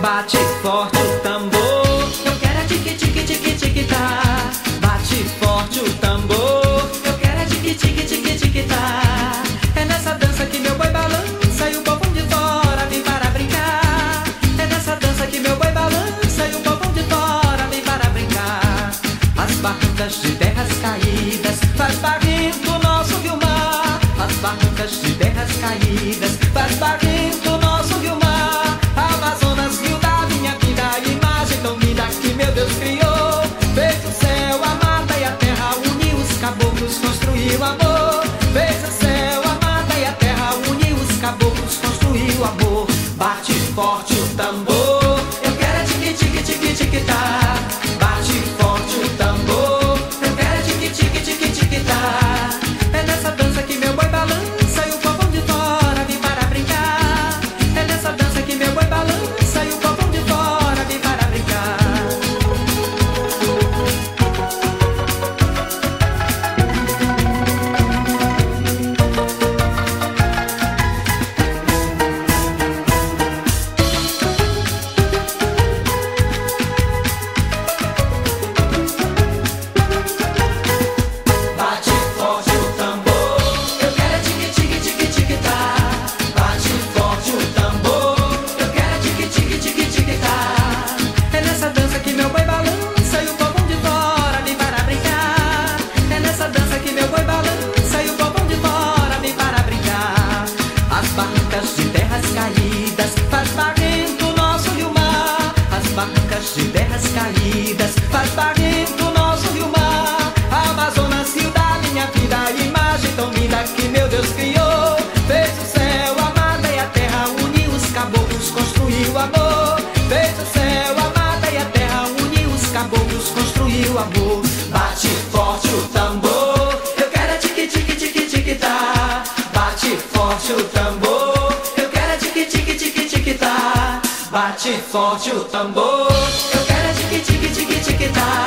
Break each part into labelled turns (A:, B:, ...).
A: Bate forte o tambor, eu quero é tique tique tique tique tá. Bate forte o tambor, eu quero é tique tique tique tique tá. É nessa dança que meu boi balança e o povão de fora vem para brincar. É nessa dança que meu boi balança e o povão de fora vem para brincar. As barrancas de terras caídas faz barrento o nosso rio-mar. As barrancas de terras caídas faz barrento o nosso rio-mar. Amazonas, rio da minha vida, imagem tão linda que meu Deus criou. Fez o céu, a mata e a terra, uniu os caboclos, construiu amor. Fez o céu, a mata e a terra, uniu os caboclos, construiu amor. Bate forte o tambor, eu quero é tique tique tique tique tá. Bate forte o tambor, eu quero é tique tique tique tique tá. É nessa dança que meu boi balança e o povão de fora vem para brincar. É nessa dança que meu boi balança e o povão de fora vem para brincar. Bate forte o tambor, eu quero é tique tique tique tique tá. Bate forte o tambor, eu quero é tique tique tique tique tá. É nessa dança que meu boi balança e o povão de fora vem para brincar. É nessa dança que meu boi balança e o povão de fora vem para brincar. As barrancas de terras caídas faz barrento o nosso rio-mar. As barrancas de terras caídas faz barrento o nosso rio-mar. Amazonas, rio da minha vida, imagem tão linda que meu Deus criou. Fez o céu, a mata e a terra, uniu os caboclos, construiu amor. Fez o céu, a mata e a terra, uniu os caboclos, construiu amor. Bate forte o tambor, eu quero é tique tique tique tique tá. Bate forte o tambor, eu quero é tique tique tique tique tá. Bate forte o tambor, eu quero é tique tique tique tique tá.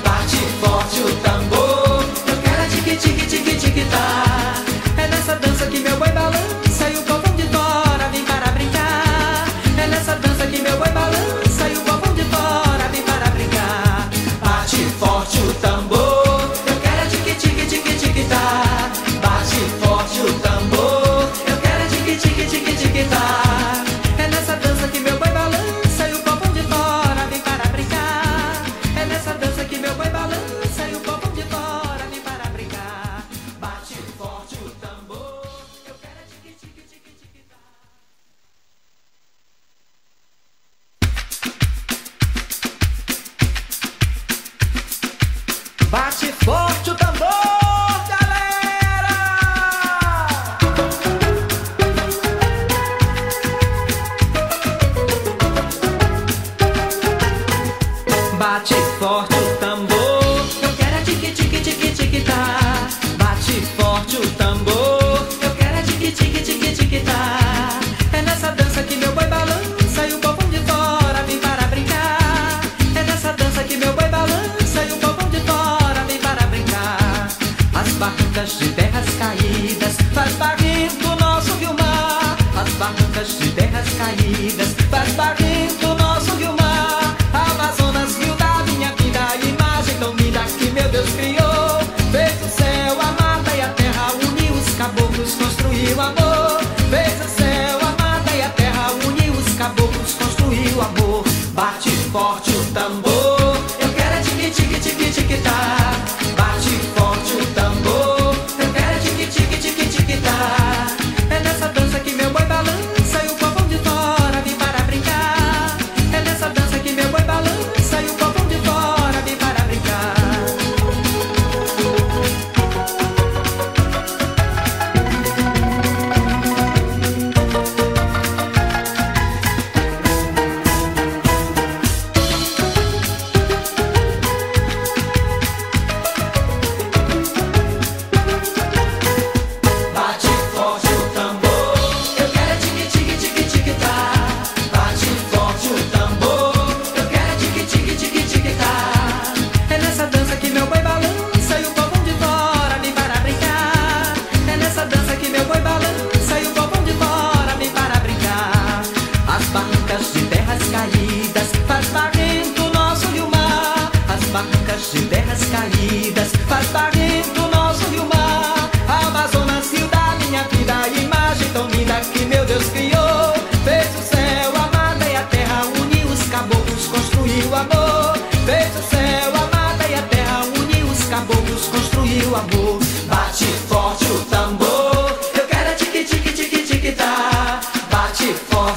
A: Bate forte o tambor, eu quero é tique tique tique tique tá. É nessa dança que meu boi balança e o povão de fora vem para brincar. É nessa dança que meu boi balança e o povão de fora vem para brincar. Bate forte o tambor, eu quero é tique tique tique tique tá. Bate forte o tambor, eu quero é tique tique tique tique tá. É nessa dança que meu boi balança e o povão de fora vem para brincar. É nessa dança que meu boi balança e o povão de fora vem para brincar. Bate forte o tambor, eu quero é tique tique tique tique tá. Bate forte o tambor, galera! Bate forte o tambor, eu quero é tique tique tique tique tá. Bate forte o tambor, eu quero é tique tique tique tique tá. É nessa dança que meu boi balança e o povão de fora vem para brincar. É nessa dança que meu boi balança e o povão de fora vem para brincar. As barrancas de terras caídas faz barrento o nosso rio-mar. As barrancas de terras caídas faz barrento o nosso rio-mar. Amazonas, rio da minha vida, imagem tão linda que meu Deus criou. Fez o céu, a mata e a terra, uniu os caboclos, construiu amor. Fez o céu, a mata e a terra, uniu os caboclos, construiu amor. Bate forte o tambor, eu quero é tique tique tique tique tá. Bate forte o tambor, eu quero é tique tique tique tique tá. É nessa dança que meu boi balança e o povão de fora vem para brincar. É nessa dança que meu boi balança e o povão de fora vem para brincar.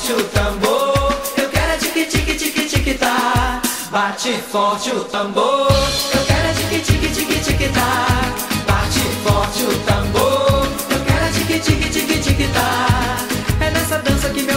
A: forte o tambor. Eu quero é tique tique tique tique tá. Bate forte o tambor. Eu quero é tique tique tique tique tá. Bate forte o tambor. Eu quero é tique tique tique tique tá. É nessa dança que meu